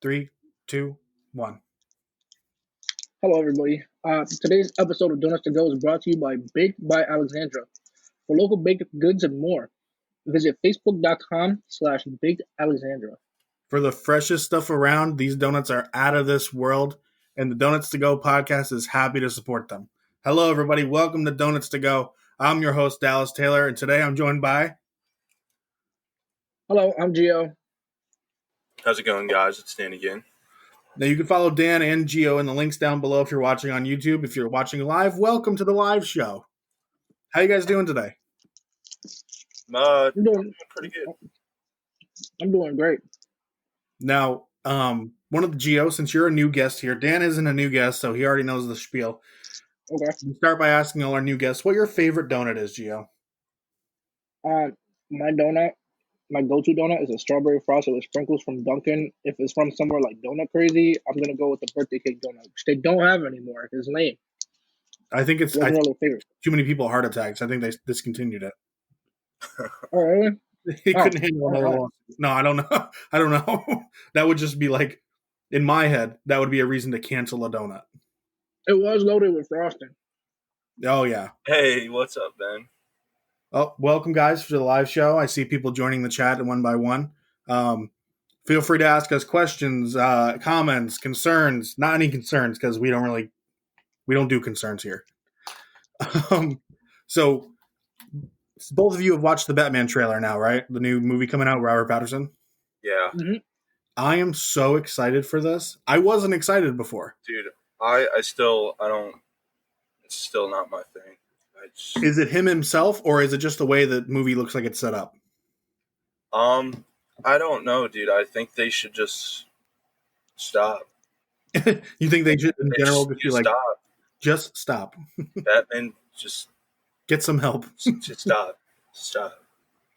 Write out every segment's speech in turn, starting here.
3, 2, 1. Hello, everybody. Today's episode of Donuts to Go is brought to you by Baked by Alexandra. For local baked goods and more, visit facebook.com/baked Alexandra. For the freshest stuff around, these donuts are out of this world, and the Donuts to Go podcast is happy to support them. Hello, everybody. Welcome to Donuts to Go. I'm your host, Dallas Taylor, and today I'm joined by... Hello, I'm Gio. How's it going, guys? It's Dan again. Now, you can follow Dan and Gio in the links down below if you're watching on YouTube. If you're watching live, welcome to the live show. How you guys doing today? I'm doing pretty good. I'm doing great. Now, one of the Gio, since you're a new guest here, Dan isn't a new guest, so he already knows the spiel. Okay. We'll start by asking all our new guests what your favorite donut is, Gio. My go-to donut is a strawberry frosted with sprinkles from Dunkin'. If it's from somewhere like Donut Crazy, I'm gonna go with the birthday cake donut, which they don't have anymore. It's lame. I think it's really favorite. Too many people heart attacks. I think they discontinued it. Oh, really? He couldn't handle another lawsuit. No, I don't know. I don't know. That would just be like, in my head, that would be a reason to cancel a donut. It was loaded with frosting. Oh, yeah. Hey, what's up, Ben? Oh, welcome, guys, to the live show. I see people joining the chat one by one. Feel free to ask us questions, comments, concerns. Not any concerns, because we don't do concerns here. So both of you have watched the Batman trailer now, right? The new movie coming out, Robert Pattinson. Yeah. Mm-hmm. I am so excited for this. I wasn't excited before. Dude, it's still not my thing. Is it him himself, or is it just the way the movie looks like it's set up? I don't know, dude. I think they should just stop. You think they should, in general, just be like, stop. Just stop. Batman, just get some help. Just stop. Stop.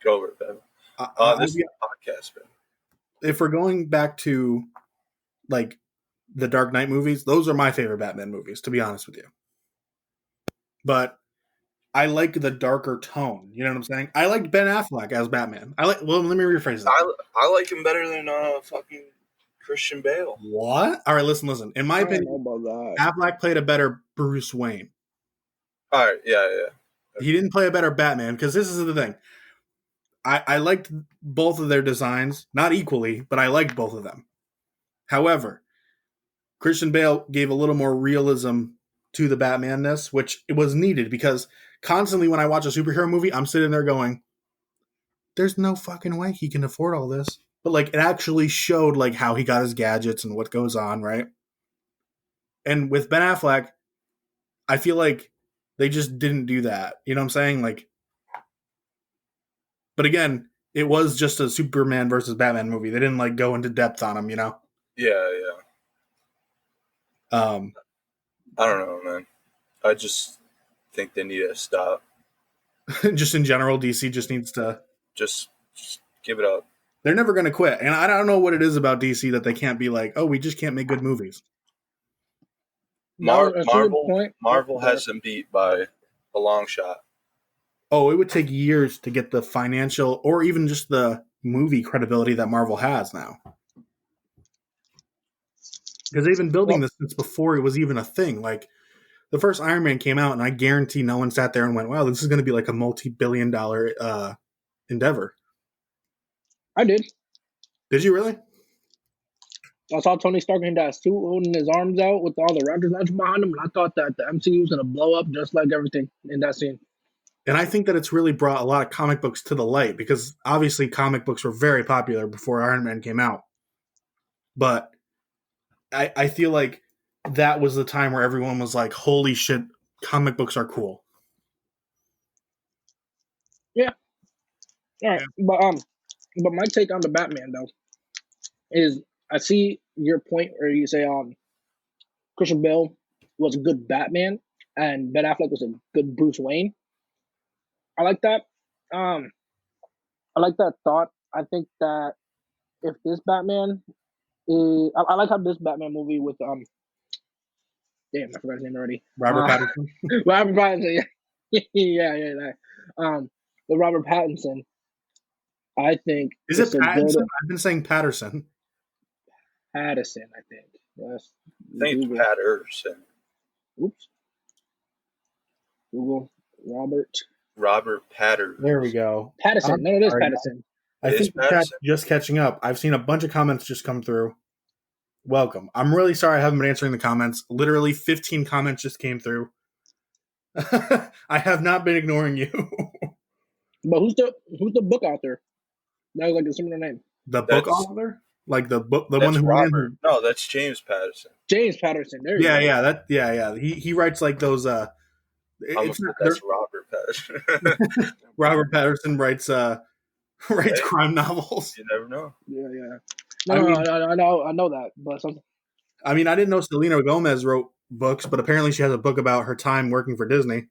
Get over it, Ben. This is a podcast, Ben. If we're going back to, like, the Dark Knight movies, those are my favorite Batman movies, to be honest with you. But I like the darker tone. You know what I'm saying? I liked Ben Affleck as Batman. Let me rephrase that. I like him better than fucking Christian Bale. What? All right, listen. In my opinion, Affleck played a better Bruce Wayne. All right, yeah. Okay. He didn't play a better Batman, because this is the thing. I liked both of their designs, not equally, but I liked both of them. However, Christian Bale gave a little more realism to the Batman-ness, which it was needed, because constantly when I watch a superhero movie, I'm sitting there going, there's no fucking way he can afford all this. But, like, it actually showed, like, how he got his gadgets and what goes on, right? And with Ben Affleck, I feel like they just didn't do that. You know what I'm saying? Like, but again, it was just a Superman versus Batman movie. They didn't, like, go into depth on him, you know? Yeah. I don't know, man. I just think they need to stop. Just in general, DC just needs to... Just give it up. They're never going to quit. And I don't know what it is about DC that they can't be like, oh, we just can't make good movies. Marvel has them beat by a long shot. Oh, it would take years to get the financial or even just the movie credibility that Marvel has now. Because they've been building this since before it was even a thing. Like, the first Iron Man came out, and I guarantee no one sat there and went, wow, this is going to be like a multi-billion-dollar endeavor. I did. Did you really? I saw Tony Stark in that suit holding his arms out with all the Rogers launch behind him, and I thought that the MCU was going to blow up just like everything in that scene. And I think that it's really brought a lot of comic books to the light, because obviously comic books were very popular before Iron Man came out. But I feel like that was the time where everyone was like, holy shit, comic books are cool. Yeah. All right. But my take on the Batman, though, is I see your point where you say Christian Bale was a good Batman and Ben Affleck was a good Bruce Wayne. I like that. I like that thought. I think that if this Batman is... I like how this Batman movie with... Damn, I forgot his name already. Robert Pattinson? Robert Pattinson, yeah. With Robert Pattinson, I think... Is it Pattinson? I've been saying Patterson. Patterson, I think. Yes. I think it's Google. Patterson. Oops. Google. Robert Patterson. There we go. Patterson. No, it is Sorry, Patterson. I It is think the chat's Patterson? just catching up. I've seen a bunch of comments just come through. Welcome. I'm really sorry I haven't been answering the comments. Literally 15 comments just came through. I have not been ignoring you. But who's the book author? That was like a similar name. The book That's author? Like the book, the one that's who Robert. No, that's James Patterson. James Patterson. There you Yeah, go. yeah. He writes like those. I almost It's said not, that's Robert Patterson. Robert Patterson writes writes Hey, crime novels. you never know. Yeah, yeah. I No, mean, I know that, but some, I didn't know Selena Gomez wrote books, but apparently she has a book about her time working for Disney.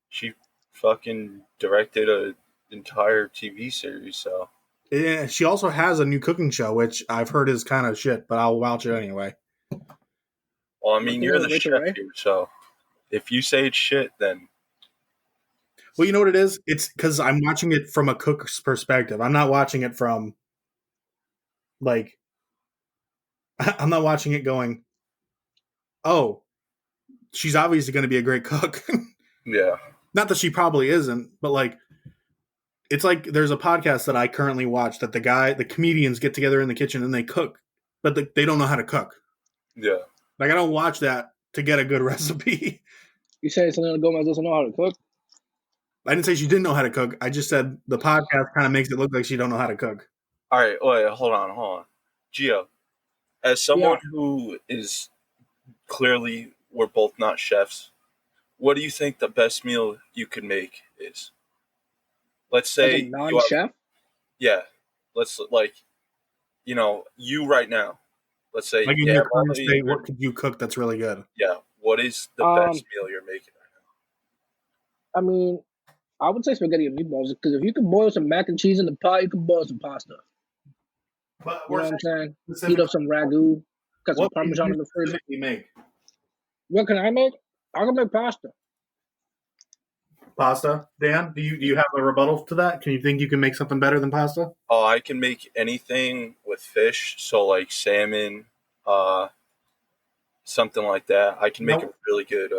She fucking directed an entire TV series, so Yeah, she also has a new cooking show, which I've heard is kind of shit, but I'll watch it anyway. well, I mean, you you're know, the Rachel chef Ray. here, so if you say it's shit, then Well, you know what it is? It's because I'm watching it from a cook's perspective. I'm not watching it from like I'm not watching it going, oh, she's obviously going to be a great cook. yeah, Not that she probably isn't, but like it's like there's a podcast that I currently watch that the comedians get together in the kitchen and they cook, but they don't know how to cook. yeah. Like I don't watch that to get a good recipe. You say Selena Gomez doesn't know how to cook? I didn't say she didn't know how to cook. I just said the podcast kind of makes it look like she don't know how to cook. All right, wait, hold on. Gio, as someone who is clearly, we're both not chefs, what do you think the best meal you could make is? Let's As a say you have, non-chef? yeah, let's you right now. Let's say, Like in yeah, your current Molly, state, what could you cook that's really good? yeah. What is the best meal you're making right I mean, I would say spaghetti and meatballs because if you can boil some mac and cheese in the pot, you can boil some pasta. But You we're know what I'm saying? Heat specifically, up some ragu, got some what can parmesan you in the fridge. specifically make? What can I make? I can make pasta. Pasta, Dan? Do you have a rebuttal to that? Can you think you can make something better than pasta? now? Oh, I can make anything with fish, so like salmon, something like that. I can make a really good.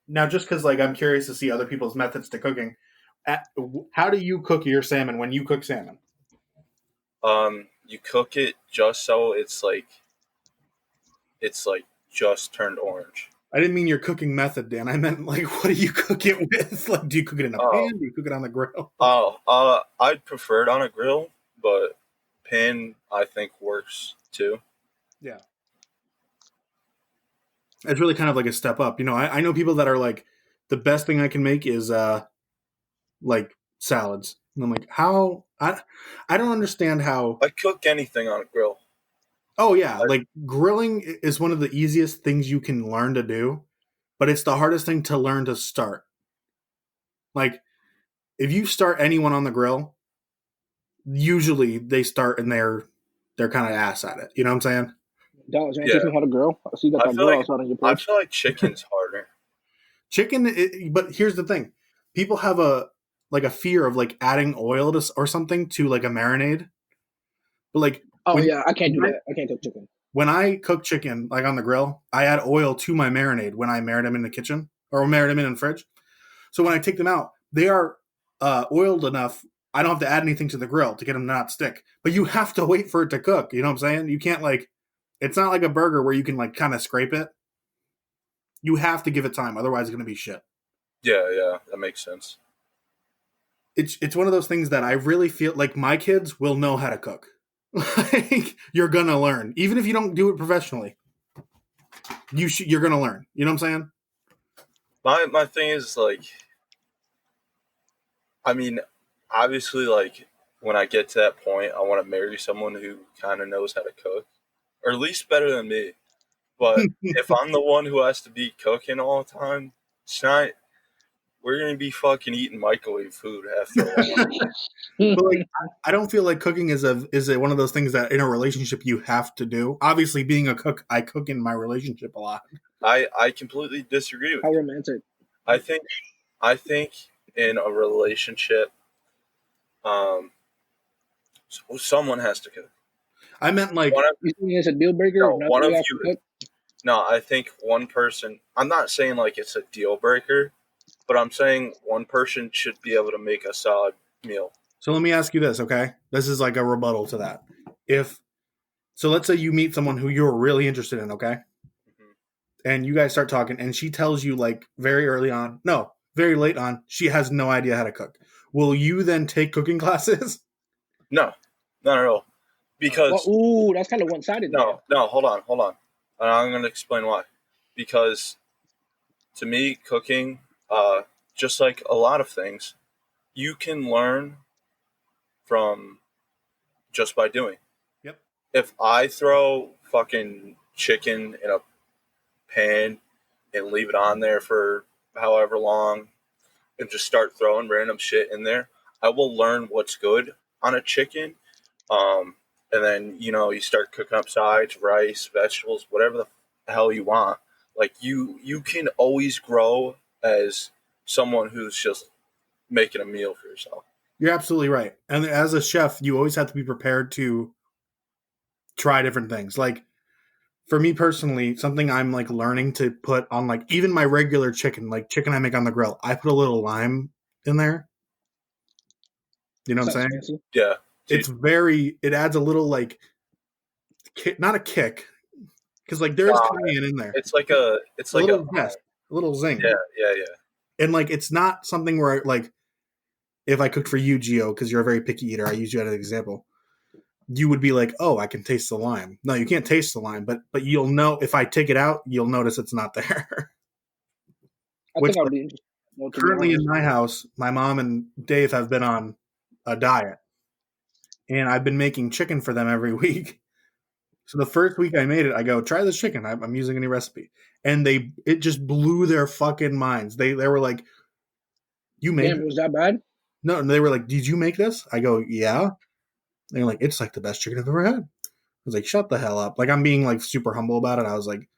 Now, just because like I'm curious to see other people's methods to cooking, how do you cook your salmon when you cook salmon? You cook it just so it's like just turned orange. I didn't mean your cooking method, Dan. I meant like what do you cook it with? Like, do you cook it in a Oh, pan? Do you cook it on the grill? I'd prefer it on a grill, but pan I think works too. Yeah, it's really kind of like a step up. You know, I know people that are like, the best thing I can make is like salads. And I'm like, how? I don't understand how. I cook anything on a grill. Oh yeah, like grilling is one of the easiest things you can learn to do, but it's the hardest thing to learn to start. Like if you start anyone on the grill, usually they start and they're kind of ass at it. You know what I'm saying? Dallas, you want to Yeah, teach me how to grill? I see you got I that feel grill like outside on your I porch. feel like chicken's harder. Chicken, but here's the thing: people have a fear of like adding oil to or something to like a marinade. But like, Oh when, yeah, I can't do that. I can't cook chicken. when I cook chicken like on the grill, I add oil to my marinade when I marinate them in the kitchen or marinate them in the fridge. So when I take them out, they are oiled enough. I don't have to add anything to the grill to get them to not stick. But you have to wait for it to cook. You know what I'm saying? You can't like. It's not like a burger where you can like kind of scrape it. You have to give it time, otherwise it's going to be shit. Yeah, that makes sense. It's one of those things that I really feel like my kids will know how to cook. Like you're gonna learn, even if you don't do it professionally. You're gonna learn. You know what I'm saying? My thing is like, I mean, obviously, like when I get to that point, I want to marry someone who kind of knows how to cook, or at least better than me. But if I'm the one who has to be cooking all the time, it's not. We're gonna be fucking eating microwave food after a while. But like, I don't feel like cooking is one of those things that in a relationship you have to do. Obviously, being a cook, I cook in my relationship a lot. I completely disagree with How you. romantic. I think in a relationship, someone has to cook. I meant like One of, You think it's a deal breaker? no, If not one of y'all you. can cook? No, I think one person. I'm not saying like it's a deal breaker, but I'm saying one person should be able to make a solid meal. so. Let me ask you this, okay? This is like a rebuttal to that. If so, let's say you meet someone who you're really interested in, okay? Mhm. And you guys start talking, and she tells you like very early on, no, very late on, she has no idea how to cook. Will you then take cooking classes? No, not at all. Well, Because ooh, that's kind of one sided there. no, hold on. And I'm going to explain why. Because to me, cooking, just like a lot of things, you can learn from just by doing. Yep. If I throw fucking chicken in a pan and leave it on there for however long and just start throwing random shit in there, I will learn what's good on a chicken. Um, and then, you start cooking up sides, rice, vegetables, whatever the hell you want. Like you can always grow as someone who's just making a meal for yourself. You're absolutely right. And as a chef, you always have to be prepared to try different things. Like for me personally, something I'm like learning to put on like even my regular chicken, like chicken I make on the grill, I put a little lime in there. You know what I'm Sounds saying? fancy. Yeah. It adds a little like not a kick, because like there's Uh, cayenne in there, it's a like a, little zest, a little zing, yeah. and like it's not something where like if I cooked for you, Gio, because you're a very picky eater, I use you as an example. You would be like, oh, I can taste the lime. No, you can't taste the lime, but you'll know if I take it out, you'll notice it's not there. I Which think I'd like, be interested. Well, to be currently in honest, my house, my mom and Dave have been on a diet, and I've been making chicken for them every week. So the first week I made it, I go, try this chicken. I'm using a new recipe. And it just blew their fucking minds. They were like, you made damn, this? it was that bad? No, and they were like, did you make this? I go, yeah. They're like, it's like the best chicken I've ever had. I was like, shut the hell up. Like, I'm being like super humble about it. I was like,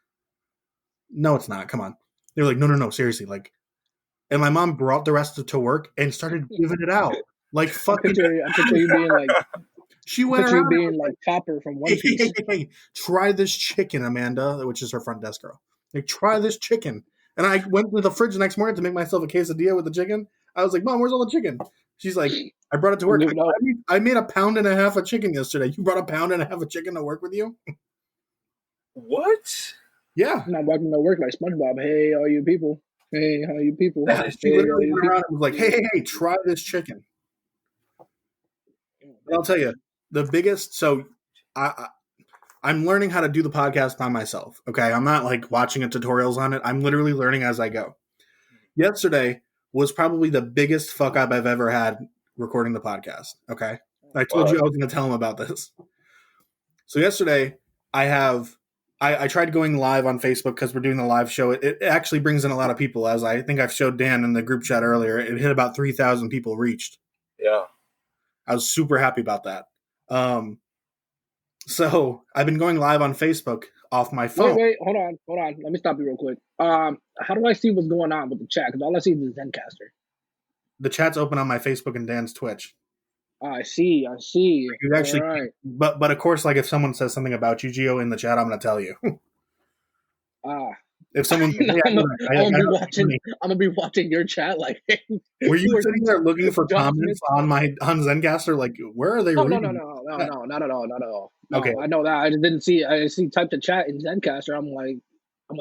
no, it's not. Come on. They were like, no, seriously. Like, and my mom brought the rest to work and started giving it out. Like, fucking, I picture you being like, she I went picture around you and being was like like, Chopper from One hey, Piece. try this chicken, Amanda, which is her front desk girl. Like, try this chicken. And I went to the fridge the next morning to make myself a quesadilla with the chicken. I was like, Mom, where's all the chicken? She's like, I brought it to work. Give it out. I made 1.5 pounds of chicken yesterday. You brought 1.5 pounds of chicken to work with you? What? Yeah. I'm not walking to work like SpongeBob. Hey, all you people. Hey, all you people. That is She Hey, all literally you went people. around and was like, hey, try this chicken. But I'll tell you, the biggest. So I'm learning how to do the podcast by myself. Okay, I'm not like watching tutorials on it. I'm literally learning as I go. Yesterday was probably the biggest fuck up I've ever had recording the podcast. Okay, I told you I was going to tell him about this. So yesterday, I tried going live on Facebook because we're doing the live show. It actually brings in a lot of people, as I think I've showed Dan in the group chat earlier. It hit about 3,000 people reached. Yeah. I was super happy about that. So I've been going live on Facebook off my phone. Wait, hold on. Let me stop you real quick. How do I see what's going on with the chat? Because all I see is the Zencaster. The chat's open on my Facebook and Dan's Twitch. I see. You actually, All right. but of course, like if someone says something about you, Gio, in the chat, I'm going to tell you. If someone's like, hey, I'm gonna be watching your chat. Like, were you who are sitting these there looking for comments Smith? on Zencaster? Like, where are they No, reading? not at all. Okay. No, I know that. I just didn't see. I see type the chat in Zencaster. I'm like,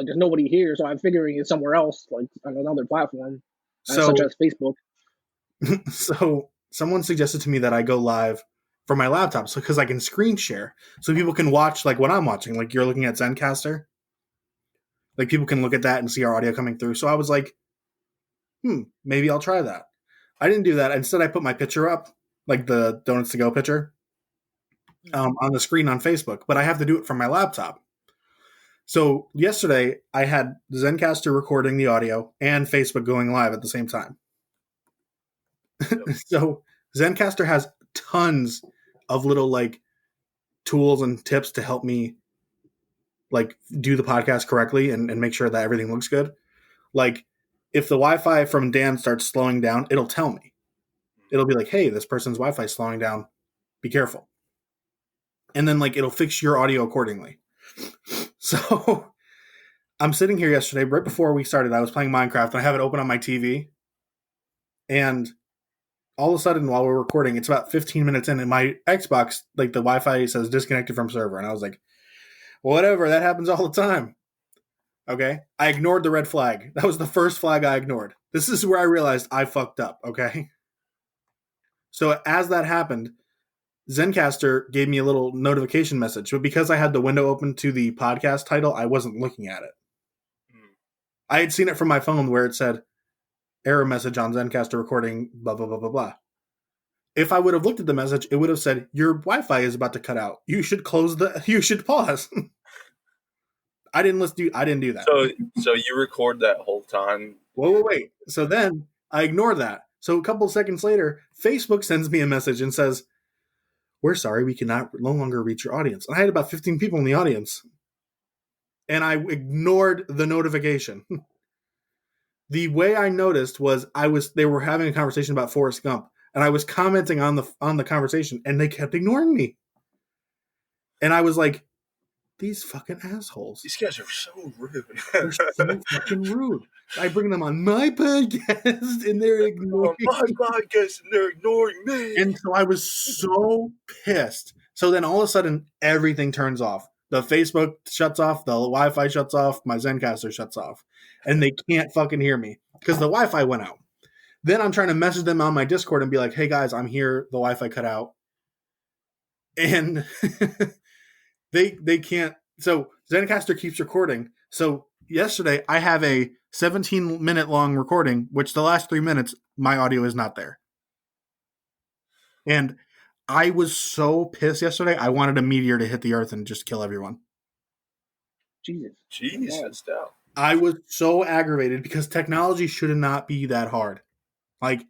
there's nobody here, so I'm figuring it's somewhere else, like on another platform, such So, as Facebook. so someone suggested to me that I go live from my laptop, so because I can screen share, so people can watch like what I'm watching. Like you're looking at Zencaster, like people can look at that and see our audio coming through. So I was like, maybe I'll try that. I didn't do that. Instead, I put my picture up, like the Donuts to Go picture, on the screen on Facebook. But I have to do it from my laptop. So yesterday, I had Zencaster recording the audio and Facebook going live at the same time. So Zencaster has tons of little like tools and tips to help me like do the podcast correctly and make sure that everything looks good. Like if the Wi-Fi from Dan starts slowing down, it'll tell me. It'll be like, hey, this person's Wi-Fi is slowing down. Be careful. and then like it'll fix your audio accordingly. So I'm sitting here yesterday, right before we started, I was playing Minecraft, and I have it open on my TV, and all of a sudden, while we're recording, it's about 15 minutes in, and my Xbox, like the Wi-Fi says disconnected from server, and I was like, whatever, that happens all the time. Okay? I ignored the red flag. That was the first flag I ignored. This is where I realized I fucked up, okay? So as that happened, Zencaster gave me a little notification message, but because I had the window open to the podcast title, I wasn't looking at it. I had seen it from my phone where it said, error message on Zencaster recording, blah, blah, blah, blah, blah. If I would have looked at the message, it would have said, your Wi-Fi is about to cut out. You should pause. I didn't do that. So you record that whole time? Wait. So then I ignored that. So a couple seconds later, Facebook sends me a message and says, we're sorry, we cannot no longer reach your audience. And I had about 15 people in the audience. And I ignored the notification. The way I noticed was they were having a conversation about Forrest Gump, and I was commenting on the conversation, and they kept ignoring me. And I was like, these fucking assholes. These guys are so rude. They're so fucking rude. I bring them on my podcast, and they're ignoring my podcast, and they're ignoring me. And so I was so pissed. So then all of a sudden, everything turns off. The Facebook shuts off, the Wi-Fi shuts off, my Zencaster shuts off. And they can't fucking hear me because the Wi-Fi went out. Then I'm trying to message them on my Discord and be like, hey guys, I'm here. The Wi-Fi cut out. And they can't. So Zencaster keeps recording. So yesterday I have a 17-minute long recording, which the last 3 minutes, my audio is not there. And I was so pissed yesterday. I wanted a meteor to hit the earth and just kill everyone. Jesus, doubt. I was so aggravated because technology should not be that hard. Like,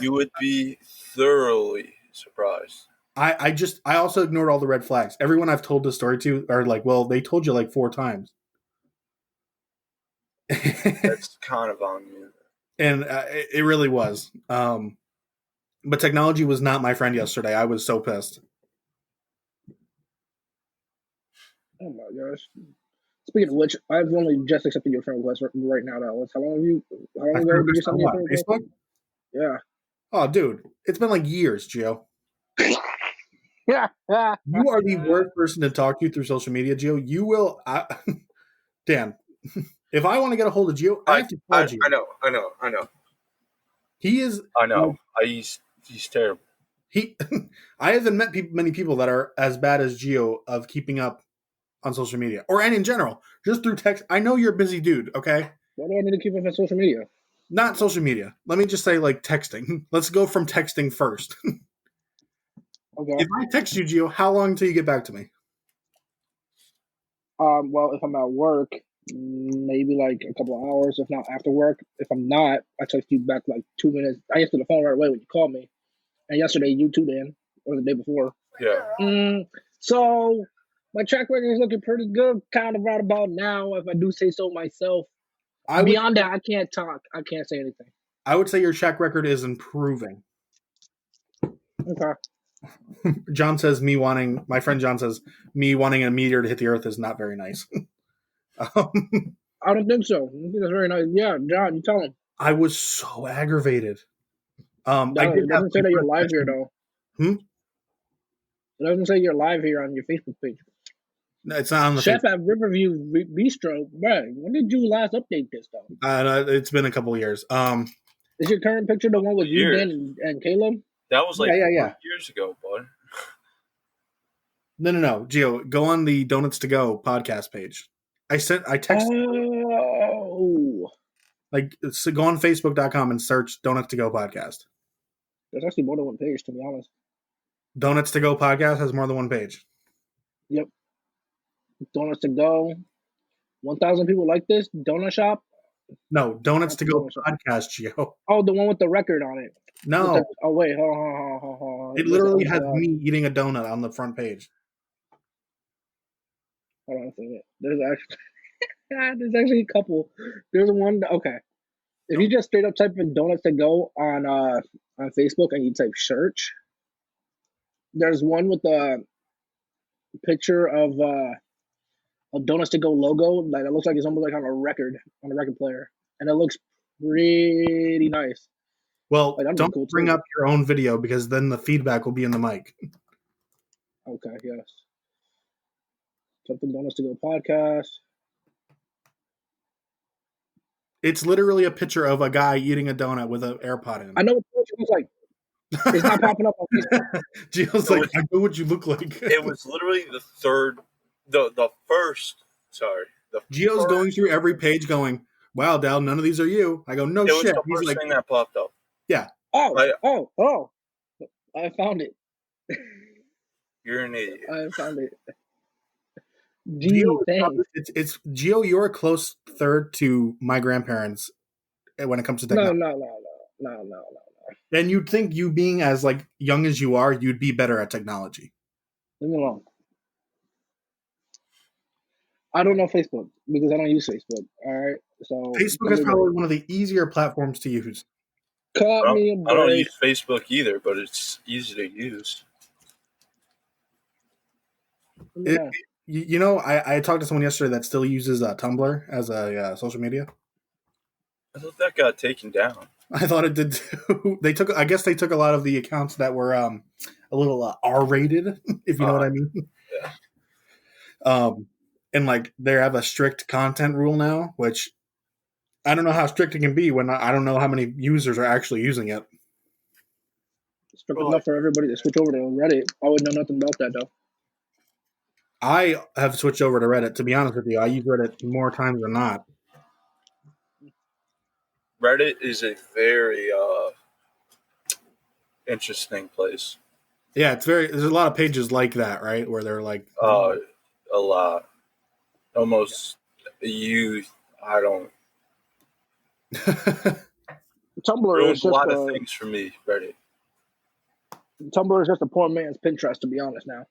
you would be thoroughly surprised. I also ignored all the red flags. Everyone I've told this story to are like, well, they told you like 4 times. That's kind of on you. And it really was. But technology was not my friend yesterday. I was so pissed. Oh my gosh. Speaking of which, I've only just accepted your friend request right now. How long ago did you send me a friend request? Facebook? Yeah. Oh, dude. It's been like years, Gio. Yeah. You are the worst person to talk to through social media, Gio. You will... Dan, if I want to get a hold of Gio, I have to call Gio. I know. He is... I know. He's terrible. I haven't met many people that are as bad as Gio of keeping up on social media, and in general, just through text. I know you're a busy dude, okay? Why do I need to keep up on social media? Not social media. Let me just say, like, texting. Let's go from texting first. Okay. If I text you, Gio, how long until you get back to me? Well, if I'm at work, maybe like a couple of hours. If not after work, if I'm not, I text you back like 2 minutes. I answer the phone right away when you call me. And yesterday, you too, Dan, or the day before. Yeah. So my track record is looking pretty good, kind of right about now, if I do say so myself. Beyond that, I can't talk. I can't say anything. I would say your track record is improving. Okay. My friend John says, me wanting a meteor to hit the earth is not very nice. I don't think so. I think that's very nice. Yeah, John, you tell him. I was so aggravated. No, it doesn't say that you're live here, though. It doesn't say you're live here on your Facebook page. No, it's not on the Chef at Riverview Bistro. Right. When did you last update this, though? It's been a couple of years. Is your current picture the one with you, Dan, and Caleb? That was like yeah. years ago, bud. No. Gio, go on the Donuts to Go podcast page. I texted. Oh. So go on Facebook.com and search Donuts to Go podcast. There's actually more than one page, to be honest. Donuts to Go podcast has more than one page. Yep. Donuts to Go. 1,000 people like this donut shop. No, Donuts to Go podcast, Gio. Oh, the one with the record on it. No. Wait, hold on. It literally has me eating a donut on the front page. Hold on a second. There's actually a couple. There's one. Okay. If you just straight up type in Donuts to Go on Facebook and you type search, There's one with a picture of a Donuts to Go logo. Like it looks like it's almost like on a record player, and it looks pretty nice. Well, Like, that'd be don't cool bring too. up your own video because then the feedback will be in the mic. Okay, yes. Something Donuts to Go podcast. It's literally a picture of a guy eating a donut with an AirPod in. I know what it looks like. It's not popping up on Facebook. Gio's like, I know what you look like. It was literally the first. Gio's going through every page going, wow, Dal, none of these are you. I go, no It was shit. the He's first like, thing that popped up. yeah. Oh. I found it. You're an idiot. I found it. Gio, Gee, thanks. it's Gio, you're a close third to my grandparents when it comes to technology. No. And you'd think you being as like young as you are, you'd be better at technology. Leave me alone. I don't know Facebook because I don't use Facebook. All right, so Facebook is probably one of the easier platforms to use. Cut me a break. I don't use Facebook either, but it's easy to use. You know, I talked to someone yesterday that still uses Tumblr as a social media. I thought that got taken down. I thought it did too. I guess they took a lot of the accounts that were a little R-rated, if you know what I mean. Yeah. And like they have a strict content rule now, which I don't know how strict it can be when I don't know how many users are actually using it. Strict enough for everybody to switch over to Reddit. I would know nothing about that though. I have switched over to Reddit. To be honest with you, I use Reddit more times than not. Reddit is a very interesting place. Yeah, there's a lot of pages like that, right? Where they're like a lot. Almost I don't Tumblr is a lot just of things for me, Reddit. Tumblr is just a poor man's Pinterest, to be honest now.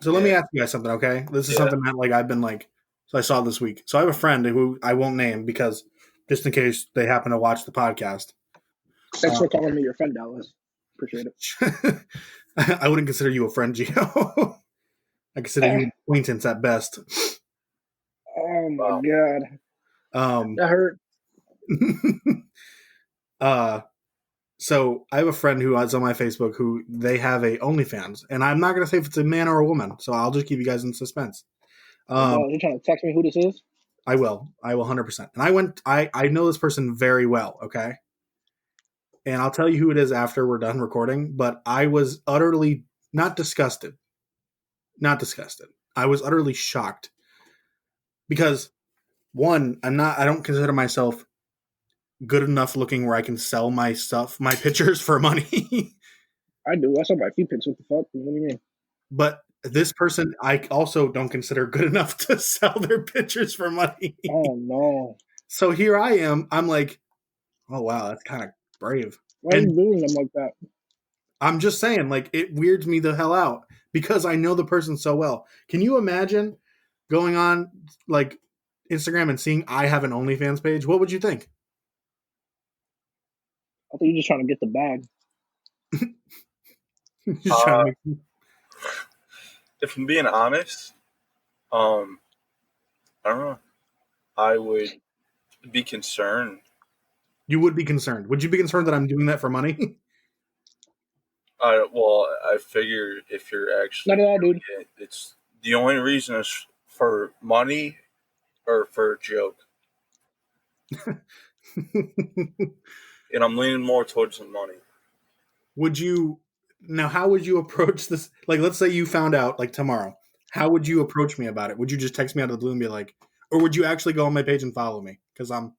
So let me ask you guys something, okay? This is something that like I've been like, so I saw this week. So I have a friend who I won't name because just in case they happen to watch the podcast. Thanks for calling me your friend, Dallas. Appreciate it. I wouldn't consider you a friend, Gio. I consider you an acquaintance at best. Oh my god. That hurt. So I have a friend who is on my Facebook who they have a OnlyFans, and I'm not going to say if it's a man or a woman, so I'll just keep you guys in suspense. You're trying to text me who this is? I will 100%. And I know this person very well, okay? And I'll tell you who it is after we're done recording, but I was utterly not disgusted. I was utterly shocked because one, I don't consider myself good enough looking where I can sell my stuff, my pictures for money. I do. I sell my feet pics. What the fuck? What do you mean? But this person, I also don't consider good enough to sell their pictures for money. Oh no! So here I am. I'm like, oh wow, that's kind of brave. Why are you doing them like that? I'm just saying, like, it weirds me the hell out because I know the person so well. Can you imagine going on like Instagram and seeing I have an OnlyFans page? What would you think? I think you're just trying to get the bag. If I'm being honest, I don't know. I would be concerned. You would be concerned. Would you be concerned that I'm doing that for money? I figure if you're actually not at all, dude. It's the only reason is for money or for a joke. And I'm leaning more towards the money. How would you approach this? Like, let's say you found out like tomorrow. How would you approach me about it? Would you just text me out of the blue and be like, or would you actually go on my page and follow me? Because I'm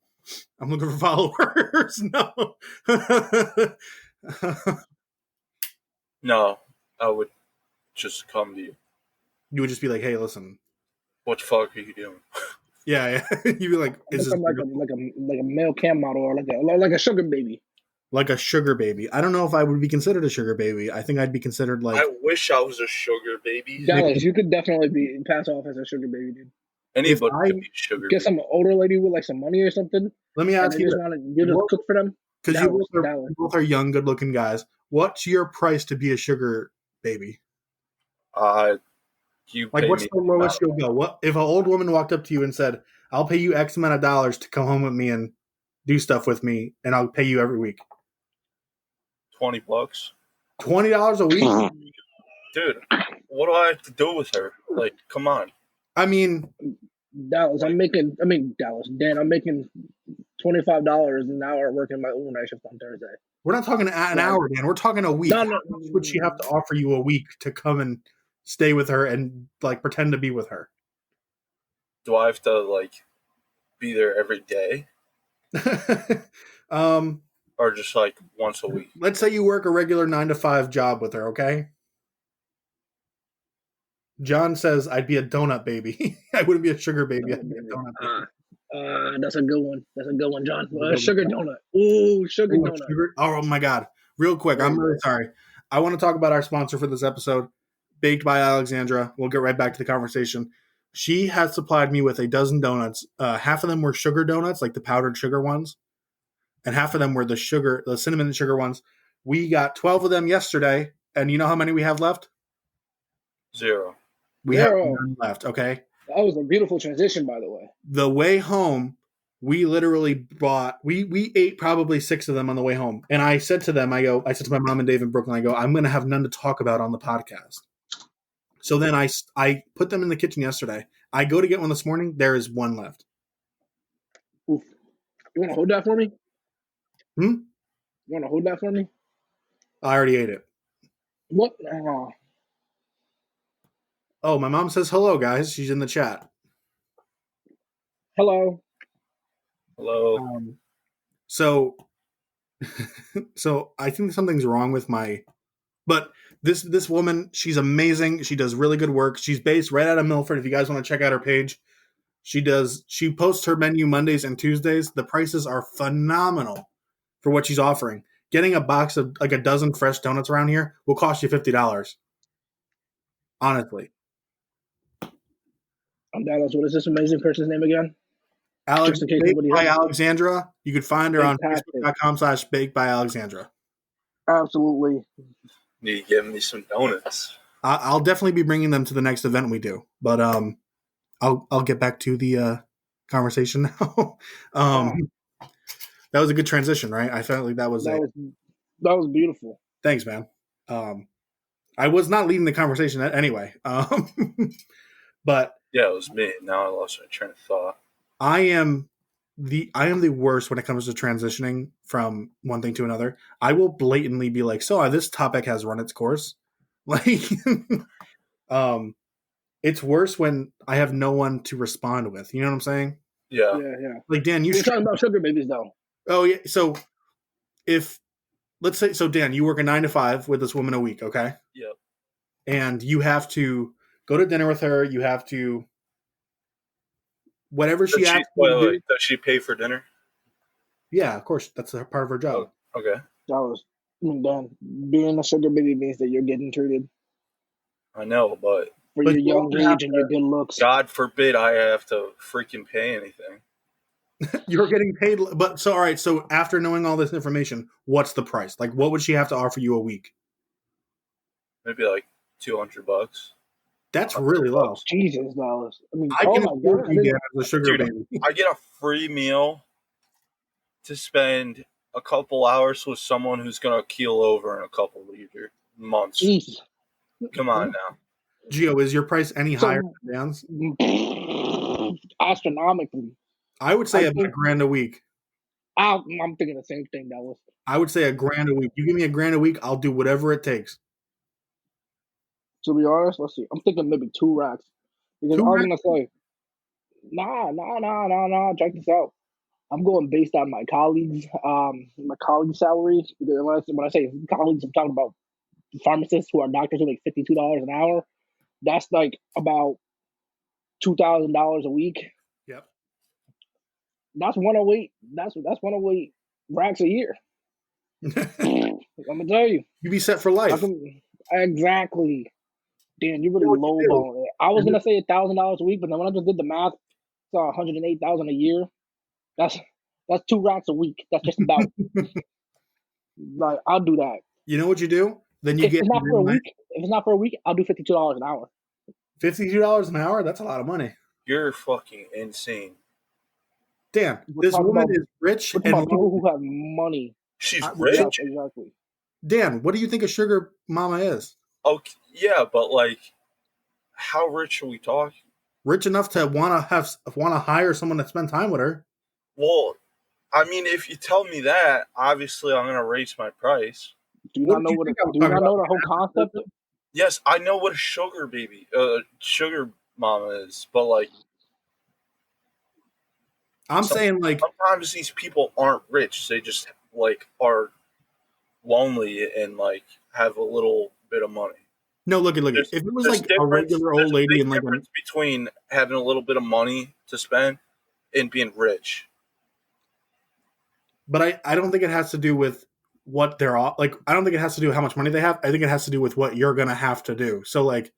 looking for followers. No. No, I would just come to you. You would just be like, hey, listen. What the fuck are you doing? Yeah. You'd be like, is this like a male cam model or like a sugar baby? Like a sugar baby. I don't know if I would be considered a sugar baby. I think I'd be considered like. I wish I was a sugar baby. Dallas, you could definitely pass off as a sugar baby, dude. Anybody could be sugar. Get some older lady with like some money or something. Let me ask you. You just cook for them. Because you Dallas. both are young, good-looking guys. What's your price to be a sugar baby? You Like, pay what's me the lowest you'll go? What if an old woman walked up to you and said, "I'll pay you X amount of dollars to come home with me and do stuff with me, and I'll pay you every week"? $20. $20 a week, Dude, what do I have to do with her? Like, come on. I mean, Dallas. Dan, I'm making $25 an hour working my overnight shift on Thursday. we're not talking an hour, Dan. We're talking a week. No, How no. much would she have to offer you a week to come and stay with her and like pretend to be with her? Do I have to like be there every day or just like once a week? Let's say you work a regular 9 to 5 job with her, okay? John says I'd be a donut baby. I wouldn't be a sugar baby. I'd be a donut baby. That's a good one. That's a good one, John. Sugar donut. Ooh, sugar Ooh, donut. sugar? Oh my God. Real quick, I'm really sorry. I want to talk about our sponsor for this episode, Baked by Alexandra. We'll get right back to the conversation. She has supplied me with a dozen donuts. Half of them were sugar donuts, like the powdered sugar ones, and half of them were the cinnamon and sugar ones. We got 12 of them yesterday, and you know how many we have left? 0. We have none left, okay? That was a beautiful transition, by the way. The way home, we literally we ate probably 6 of them on the way home. And I said to them, I said to my mom and Dave in Brooklyn, I'm going to have none to talk about on the podcast. So then I put them in the kitchen yesterday. I go to get one this morning. There is one left. Oof. You want to hold that for me? You want to hold that for me? I already ate it. What? Oh, my mom says hello, guys. She's in the chat. Hello. So I think something's wrong with but this woman, she's amazing. She does really good work. She's based right out of Milford. If you guys want to check out her page, she posts her menu Mondays and Tuesdays. The prices are phenomenal for what she's offering. Getting a box of like a dozen fresh donuts around here will cost you $50. Honestly. Dallas, what is this amazing person's name again? Baked by Alexandra. You could find her on Facebook.com/Baked by Alexandra. Absolutely. Need to give me some donuts. I'll definitely be bringing them to the next event we do. But I'll get back to the conversation now. That was a good transition, right? I felt like that was beautiful. Thanks, man. I was not leading the conversation anyway. But yeah, it was me. Now I lost my train of thought. I am the worst when it comes to transitioning from one thing to another. I will blatantly be like, so this topic has run its course. Like, it's worse when I have no one to respond with. You know what I'm saying? Yeah. Like, Dan, we're talking about sugar babies, though. Oh yeah. So let's say, Dan, you work a 9 to 5 with this woman a week, okay? Yep. And you have to go to dinner with her. You have to whatever she asks. Does she pay for dinner? Yeah, of course. That's a part of her job. Oh, okay. Dan, being a sugar baby means that you're getting treated. I know, but for your young age and your good looks. God forbid I have to freaking pay anything. You're getting paid, but so all right. So after knowing all this information, what's the price? Like, what would she have to offer you a week? Maybe like $200. That's really low. Jesus, dollars. I mean, I can afford you get as a sugar baby. I get a free meal to spend a couple hours with someone who's gonna keel over in a couple of months. Jeez. Come on now. Gio, is your price any higher than Dan's? Astronomically. I would say about $1,000 a week. I'm thinking the same thing, Dallas. I would say $1,000 a week. You give me $1,000 a week, I'll do whatever it takes. To be honest, let's see. I'm thinking maybe 2 racks. Because I was gonna say, nah. Check this out. I'm going based on my colleagues' salaries. Because when I say colleagues, I'm talking about pharmacists who are doctors who make $52 an hour. That's like about $2,000 a week. Yep. That's 108. That's 108 racks a year. I'm gonna tell you. You'd be set for life. Exactly. Dan, you really lowballing it. I was gonna say $1,000 a week, but then when I just did the math, saw $108,000 a year. That's That's 2 racks a week. That's just about. Like, I'll do that. You know what you do? Then you If get it's not for a week, I'll do $52 an hour. $52 an hour. That's a lot of money. You're fucking insane. Dan, We're this talking woman about- is rich We're talking about people who have money. She's Yeah, rich. Yeah, exactly. Dan, what do you think a sugar mama is? Okay, yeah, but like, how rich are we talking? Rich enough to want to hire someone to spend time with her. Well, I mean, if you tell me that, obviously I'm gonna raise my price. Do you What not know do you what? think I was Do you talking not know about? the whole concept? Yes, I know what a sugar mama is, but like, I'm saying like sometimes these people aren't rich; they just like are lonely and like have a little bit of money. no, look at There's, if it was there's like a regular there's old a lady big and like difference between having a little bit of money to spend and being rich. but I don't think it has to do with what they're all like. I don't think it has to do with how much money they have. I think it has to do with what you're gonna have to do. So like,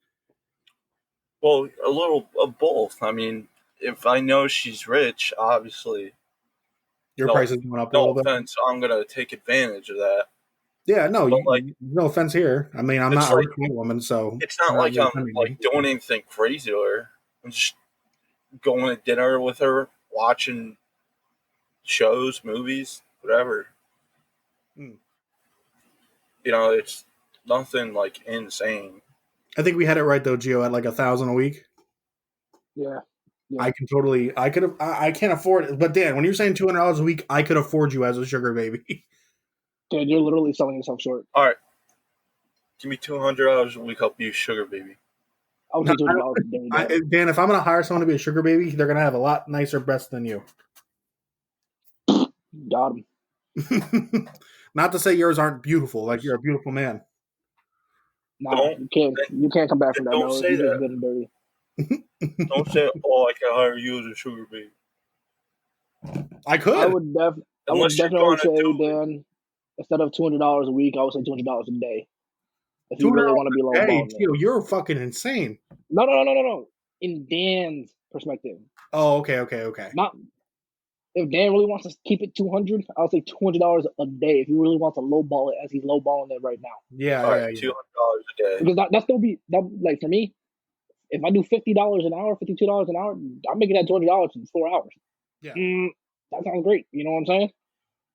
Well, a little of both. I mean, if I know she's rich, obviously, your no, price is going up a no little bit. offense, I'm gonna take advantage of that. Yeah, no, But like, no offense here. I mean, I'm it's not a like rich white woman, so it's not you're like really I'm offending like me. doing anything crazy to her. I'm just going to dinner with her, watching shows, movies, whatever. Hmm. You know, it's nothing like insane. I think we had it right though, Gio, at like $1,000 a week. Yeah. I could have. I can't afford it. But Dan, when you're saying $200 a week, I could afford you as a sugar baby. Dude, you're literally selling yourself short. All right, give me $200 a week. I'll be a sugar baby. I would say $200 a day. Dad. Dan, if I'm going to hire someone to be a sugar baby, they're going to have a lot nicer breasts than you. Got him. Not to say yours aren't beautiful. Like you're a beautiful man. Nah, you can't come back from that. Don't No, say you that. just good and dirty. Don't say, "Oh, I can hire you as a sugar baby." I could. I would Unless you're definitely gonna say, do it. Dan, instead of $200 a week, I would say $200 a day. If you $200 really want to be low Hey, ball. Gio, you're fucking insane. No. In Dan's perspective. Oh, okay. Not if Dan really wants to keep it 200, I'll say $200 a day. If he really wants to lowball it as he's lowballing it right now, Yeah, All right, $200 a day. because that still be that like for me. If I do $50 an hour, $52 an hour, I'm making that $200 in 4 hours. Yeah. That sounds great. You know what I'm saying?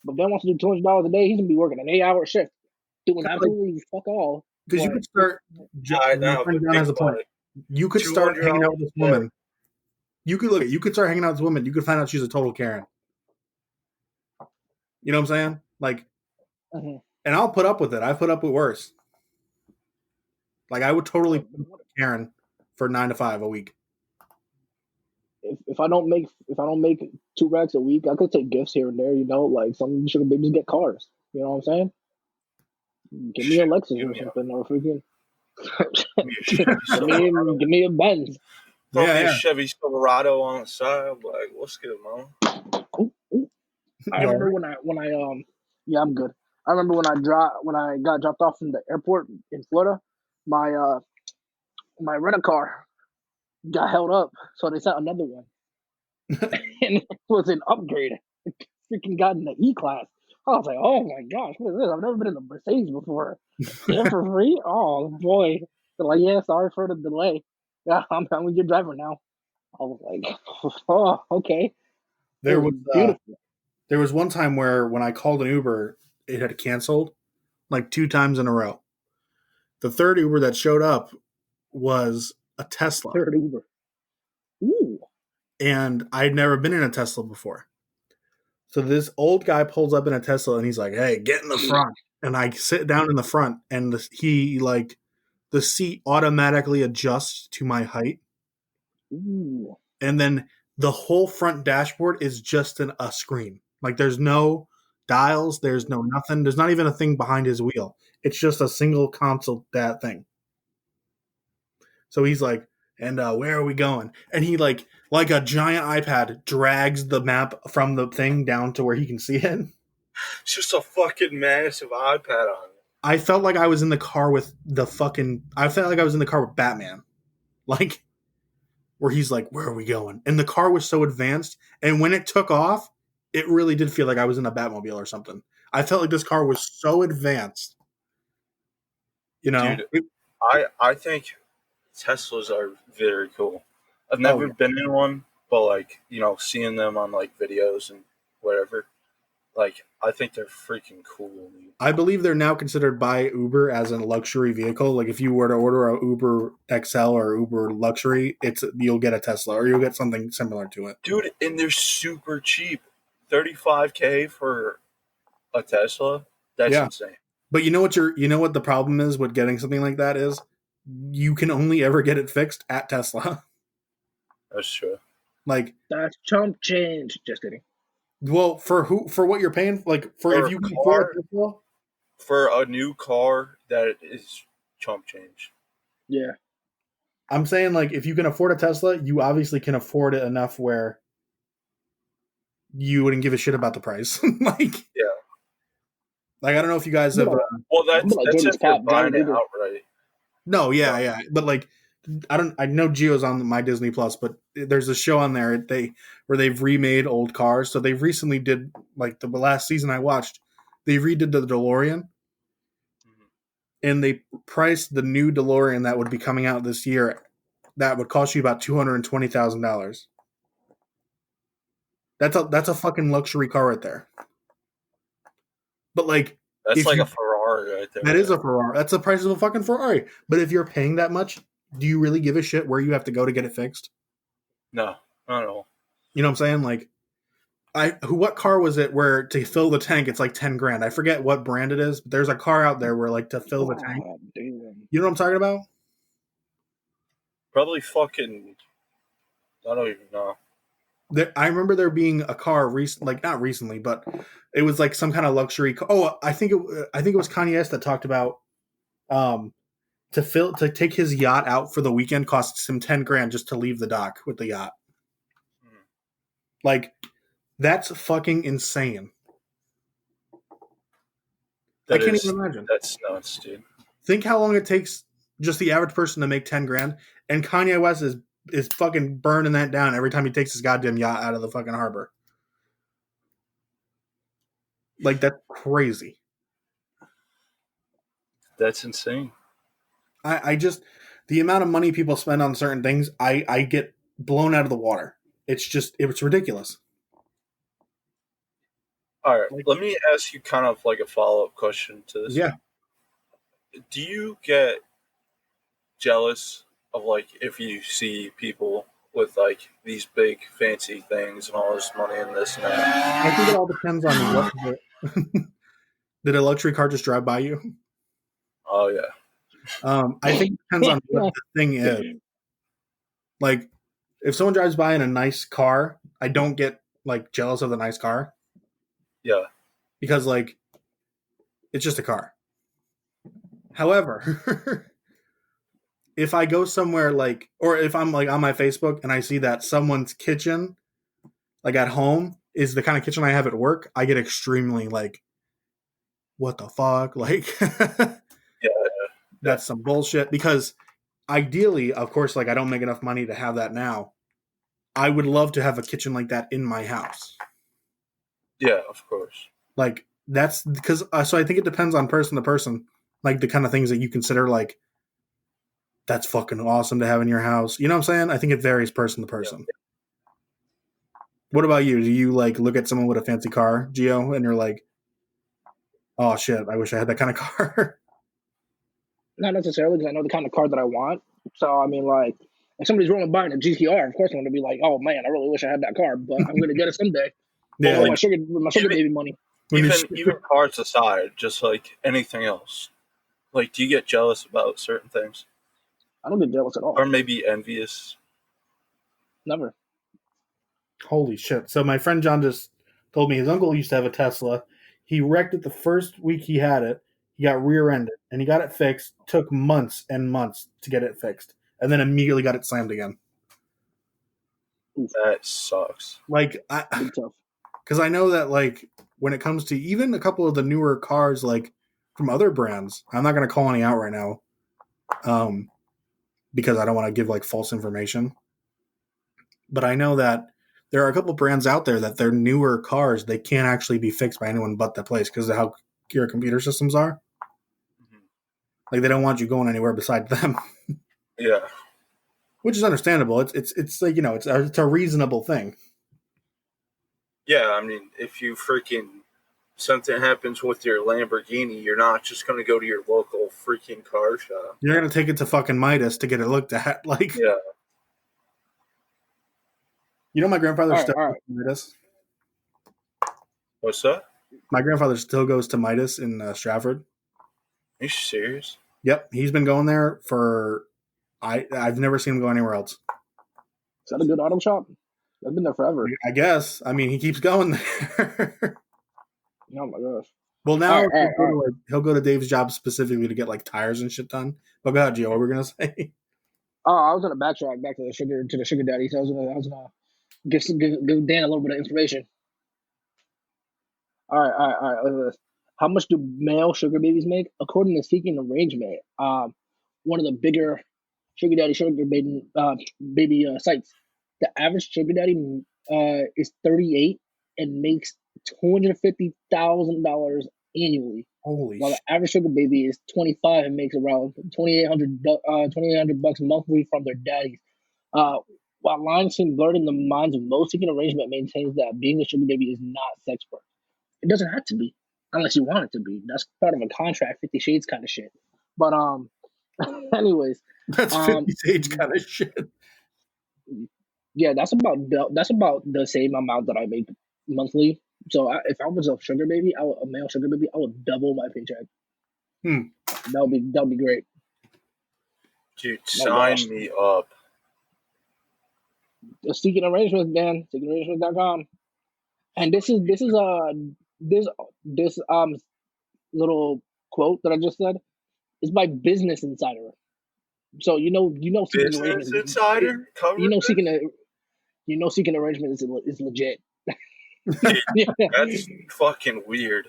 But if Dan wants to do $200 a day, he's gonna be working an 8-hour shift, doing absolutely fuck all. Because you could start. Right now, My friend but John has a think point. about it. You could start hanging out with this $200 a day. woman. You could start hanging out with this woman. You could find out she's a total Karen. You know what I'm saying? Like, Mhm. and I'll put up with it. I put up with worse. Like, I would totally put up with Karen for 9 to 5 a week. If I don't make 2 racks a week, I could take gifts here and there. You know, like some sugar babies get cars. You know what I'm saying? Give me a Lexus or something, or freaking. give me a Benz. Throw me Yeah. a Chevy Silverado on the side. Like, what's good, man? Ooh. I remember when I yeah, I'm good. I remember when I got dropped off from the airport in Florida, my rental car got held up, so they sent another one, and it was an upgrade. Freaking got in the E class. I was like, oh my gosh, what is this? I've never been in a Mercedes before. Yeah, for free? Oh boy. They're like, yeah, sorry for the delay. Yeah, I'm your driver now. I was like, oh, okay. There was beautiful. There was one time where when I called an Uber, it had canceled like 2 times in a row. The third Uber that showed up was a Tesla. Third Uber. Ooh. And I'd never been in a Tesla before. So this old guy pulls up in a Tesla and he's like, hey, get in the front. And I sit down in the front and the seat automatically adjusts to my height. Ooh. And then the whole front dashboard is just a screen. Like there's no dials, there's no nothing. There's not even a thing behind his wheel. It's just a single console that thing. So he's like, and where are we going? And he like a giant iPad drags the map from the thing down to where he can see it. It's just a fucking massive iPad on it. I felt like I was in the car with Batman. Like, where he's like, where are we going? And the car was so advanced. And when it took off, it really did feel like I was in a Batmobile or something. I felt like this car was so advanced. You know? Dude, I think Teslas are very cool. I've Oh, never yeah. been in one, but like, seeing them on like videos and whatever, like I think they're freaking cool. Dude. I believe they're now considered by Uber as a luxury vehicle. Like if you were to order a Uber XL or Uber luxury, you'll get a Tesla or you'll get something similar to it. Dude, and they're super cheap. 35K for a Tesla? That's Yeah. insane. But you know what the problem is with getting something like that is you can only ever get it fixed at Tesla. That's true. Like That's chump change. Just kidding. well, for what you're paying, like for For if a you can car, afford a Tesla, for a new car, that is chump change. Yeah. I'm saying like if you can afford a Tesla, you obviously can afford it enough where you wouldn't give a shit about the price. Yeah. Like I don't know if you guys I'm have. like, Well, I'm like that's Jordan's if you're pop, driving buying it Uber. outright. No, yeah, So, yeah, but like I know Geo's on my Disney Plus, but there's a show on there where they've remade old cars. So they've recently did like the last season I watched, they redid the DeLorean, and they priced the new DeLorean that would be coming out this year that would cost you about $220,000. That's a fucking luxury car right there. But like that's if like you a Ferrari right there. that is a Ferrari. That's the price of a fucking Ferrari. But if you're paying that much, do you really give a shit where you have to go to get it fixed? No, not at all. You know what I'm saying? Like what car was it where to fill the tank it's like 10 grand? I forget what brand it is, but there's a car out there where like to fill the tank. God damn. You know what I'm talking about? Probably fucking. I don't even know. I remember there being a car like not recently, but it was like some kind of luxury. Oh, I think it was Kanye West that talked about um to take his yacht out for the weekend costs him 10 grand just to leave the dock with the yacht. Like that's fucking insane. I can't even imagine. That's nuts, dude. Think how long it takes just the average person to make 10 grand, and Kanye West is fucking burning that down every time he takes his goddamn yacht out of the fucking harbor. Like that's crazy. That's insane. I just the amount of money people spend on certain things, I get blown out of the water. It's ridiculous. All right, let me ask you kind of like a follow-up question to this. Yeah. Do you get jealous of like if you see people with like these big fancy things and all this money and this and that? I think it all depends on what did a luxury car just drive by you? Oh yeah. I think it depends on what the thing is. Like, if someone drives by in a nice car, I don't get like jealous of the nice car. Yeah. Because like, it's just a car. However, if I go somewhere like, or if I'm like on my Facebook and I see that someone's kitchen, like at home, is the kind of kitchen I have at work, I get extremely like, what the fuck? Like, Yeah. that's some bullshit. Because ideally, of course, like I don't make enough money to have that now. I would love to have a kitchen like that in my house. Yeah, of course. Like that's because so I think it depends on person to person, like the kind of things that you consider like that's fucking awesome to have in your house. You know what I'm saying? I think it varies person to person. Yeah. What about you? Do you like look at someone with a fancy car, Gio, and you're like, oh shit, I wish I had that kind of car? Not necessarily, because I know the kind of car that I want. So I mean, like, if somebody's rolling by in a GTR, of course I'm gonna be like, oh man, I really wish I had that car, but I'm gonna get it someday. Yeah, With my sugar baby money. Even cars aside, just like anything else. Like, do you get jealous about certain things? I don't get jealous at all. Or maybe envious? Never. Holy shit. So my friend John just told me his uncle used to have a Tesla. He wrecked it the first week he had it. He got rear-ended, and he got it fixed. Took months and months to get it fixed, and then immediately got it slammed again. That sucks. Like, because I know that like when it comes to even a couple of the newer cars, like from other brands, I'm not going to call any out right now, because I don't want to give like false information. But I know that there are a couple brands out there that their newer cars, they can't actually be fixed by anyone but the place because of how your computer systems are. Mhm. Like they don't want you going anywhere besides them, Yeah. which is understandable. It's like it's a reasonable thing. Yeah, I mean, if you freaking something happens with your Lamborghini, you're not just going to go to your local freaking car shop. You're gonna take it to fucking Midas to get it looked at. Like, Yeah. my grandfather All right, still all goes right. to Midas. What's that? My grandfather still goes to Midas in Stratford. Are you serious? Yep, he's been going there for. I've never seen him go anywhere else. Is that a good auto shop? I've been there forever. I guess. I mean, he keeps going there. Oh my gosh. Well, All now right, all right, all right. he'll go to Dave's job specifically to get like tires and shit done. But go ahead, Gio. What were we gonna say? Oh, I was gonna backtrack back to the sugar daddy. So I was gonna give Dan a little bit of information. All right, all right, all right. Look at this. How much do male sugar babies make? According to Seeking Arrangement, one of the bigger sugar baby sites, the average sugar daddy is 38 and makes $250,000 annually, Holy while shit! the average sugar baby is 25 and makes around 2,800 bucks monthly from their daddies. Uh, while lines seem blurred in the minds of most, Seeking Arrangement maintains that being a sugar baby is not sex work. It doesn't have to be, unless you want it to be. That's part of a contract, 50 Shades kind of shit. But anyways, That's um, 50 Sage kind of shit. yeah, that's about the same amount that I make monthly. So if I was a male sugar baby, I would double my paycheck. Hmm. That would be great. Dude, Oh gosh, sign me up. Seeking Arrangements, Dan, seekingarrangements.com. And this little quote that I just said is by Business Insider. So seeking Business arrangement is Insider you covered know seeking this? a seeking arrangement is legit. Dude, Yeah, that's fucking weird.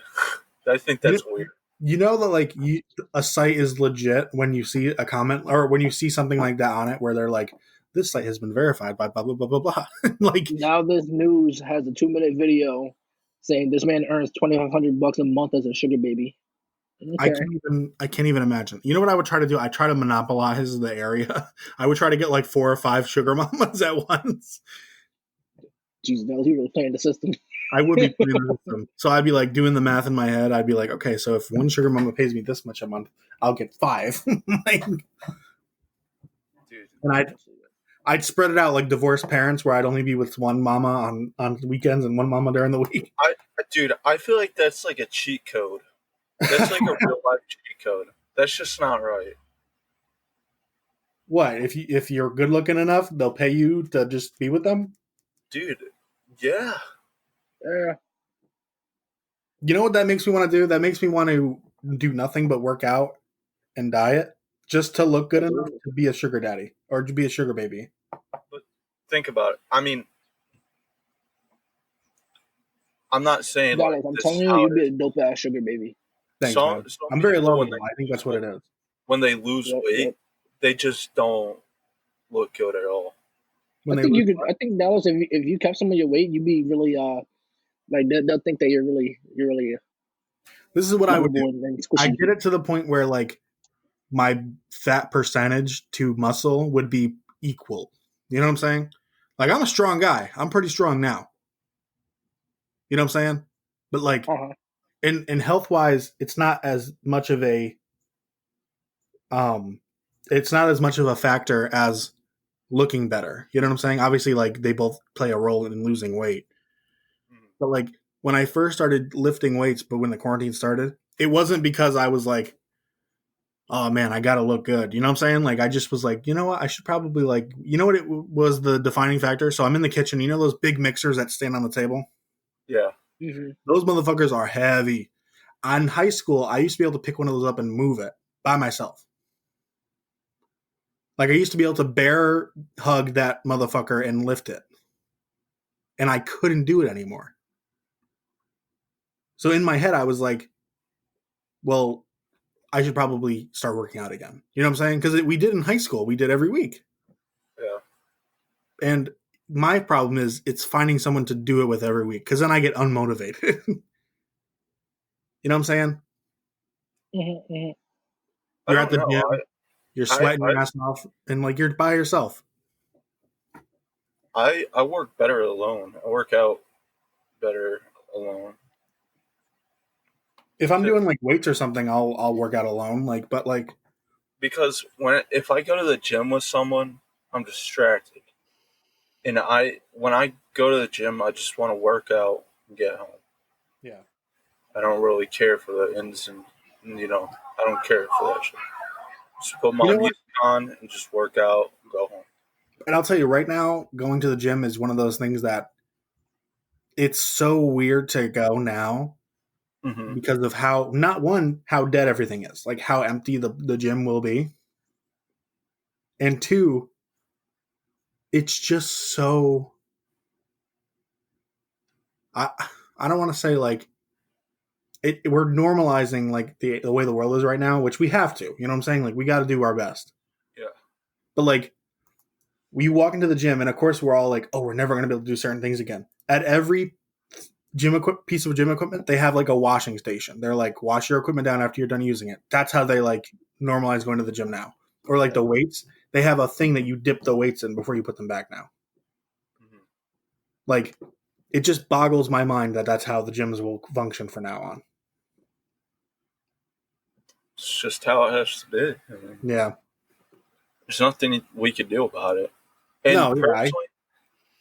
I think You know, that's weird. you know that like a site is legit when you see a comment or when you see something like that on it where they're like, this site has been verified by blah blah blah blah blah. Like now this news has a 2-minute video saying this man earns $2,500 a month as a sugar baby. Okay. I can't even imagine. You know what I would try to do? I try to monopolize the area. I would try to get like 4 or 5 sugar mamas at once. Jesus knows he was playing the system. I would be putting the system. So I'd be like doing the math in my head. I'd be like, okay, so if one sugar mama pays me this much a month, I'll get 5. Like, Dude, and I'd spread it out like divorced parents, where I'd only be with one mama on weekends and one mama during the week. I feel like that's like a cheat code. That's like a real life cheat code. That's just not right. What if you're good looking enough, they'll pay you to just be with them? Dude, yeah. Yeah. You know what that makes me want to do? That makes me want to do nothing but work out and diet just to look good enough to be a sugar daddy or to be a sugar baby. But think about it. I mean, I'm not saying like Dallas, I'm this is telling you, how you'd it be is. a dope ass sugar baby. Thanks, man. Some I'm very people lovable. I think that's what it is. when they lose Yep, weight, yep. they just don't look good at all. When they lose, I think Dallas, if you kept some of your weight, you'd be really like they'll think that you're really this is what I would do. lovable and I squishy. get it to the point where like my fat percentage to muscle would be equal. You know what I'm saying? Like I'm a strong guy. I'm pretty strong now. You know what I'm saying? But like Uh-huh. in health wise, it's not as much of a um it's not as much of a factor as looking better. You know what I'm saying? Obviously like they both play a role in losing weight. But like when I first started lifting weights, but when the quarantine started, it wasn't because I was like, oh man, I gotta look good. You know what I'm saying? Like I just was like, you know what? I should probably like, you know what it was the defining factor? So I'm in the kitchen. You know those big mixers that stand on the table? Yeah. Mm-hmm. Those motherfuckers are heavy. On high school, I used to be able to pick one of those up and move it by myself. Like I used to be able to bear hug that motherfucker and lift it. And I couldn't do it anymore. So in my head, I was like, well, I should probably start working out again. You know what I'm saying? Because we did in high school. We did every week. Yeah. And my problem is it's finding someone to do it with every week because then I get unmotivated. You know what I'm saying? Mm-hmm. I You're at don't the know. gym, you're sweating your ass off, and like you're by yourself. I work better alone. I work out better alone. If I'm doing like weights or something, I'll work out alone. Like, but like Because if I go to the gym with someone, I'm distracted. And when I go to the gym, I just want to work out and get home. yeah. I don't really care for the ins and I don't care for that shit. Just put You my know what? music on and just work out and go home. And I'll tell you right now, going to the gym is one of those things that it's so weird to go now Mm-hmm. because of how not one how dead everything is, like how empty the gym will be, and two, it's just so I I don't want to say like we're normalizing like the way the world is right now, which we have to. You know what I'm saying? Like we got to do our best. Yeah. But like we walk into the gym, and of course we're all like, oh, we're never going to be able to do certain things again. At every piece of gym equipment, they have like a washing station. They're like, wash your equipment down after you're done using it. That's how they like normalize going to the gym now. Or like the weights, they have a thing that you dip the weights in before you put them back now. Mm-hmm. Like it just boggles my mind that that's how the gyms will function from now on. It's just how it has to be. I mean, Yeah. there's nothing we could do about it. And No, yeah,